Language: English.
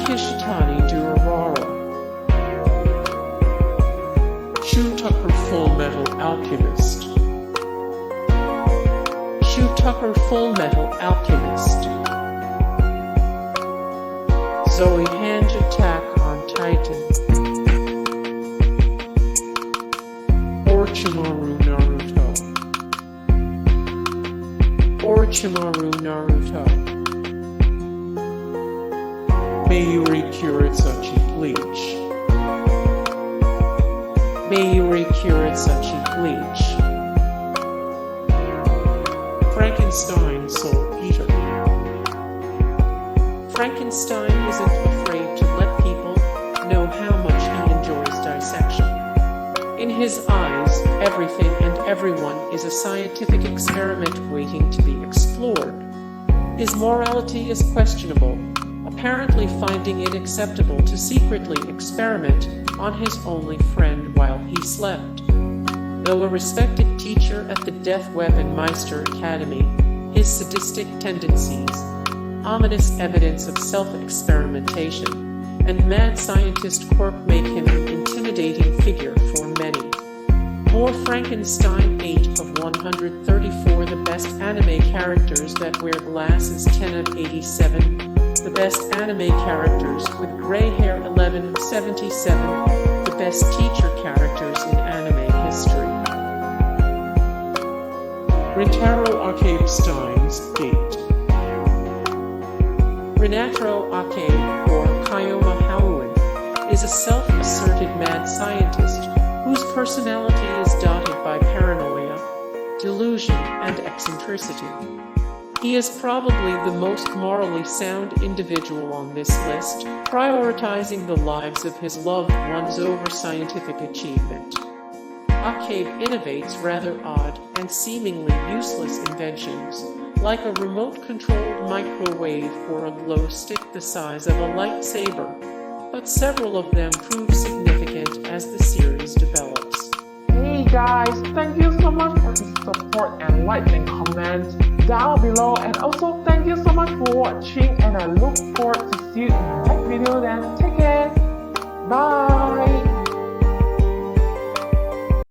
Kishitani Durarara. Shou Full Metal Alchemist. Shou Full Metal Alchemist. Zoe Hange Attack on Titan. Orochimaru Naruto. Orochimaru Naruto. Mayuri Kurotsuchi Bleach. Mayuri Kurotsuchi Bleach. Frankenstein Soul Eater. Frankenstein isn't afraid to let people know how much he enjoys dissection. In his eyes, everything and everyone is a scientific experiment waiting to be explored. His morality is questionable, apparently finding it acceptable to secretly experiment on his only friend while he slept. Though a respected teacher at the Death Weapon Meister Academy, his sadistic tendencies, ominous evidence of self-experimentation, and mad scientist quirk make him an intimidating figure for many. More Frankenstein 8 of 134. The best anime characters that wear glasses 10 of 87. The best anime characters with gray hair 11 of 77. The best teacher characters in anime history. Rintaro Okabe Steins 8. Rintaro Okabe, or Kayoma Hauin, is a self-asserted mad scientist whose personality is dotted by paranoia, delusion, and eccentricity. He is probably the most morally sound individual on this list, prioritizing the lives of his loved ones over scientific achievement. Okabe innovates rather odd and seemingly useless inventions, like a remote-controlled microwave or a glow stick the size of a lightsaber, but several of them prove significant as the series develops. Hey guys, thank you so much for the support and like and comment down below, and also thank you so much for watching, and I look forward to see you in the next video. Then take care, bye.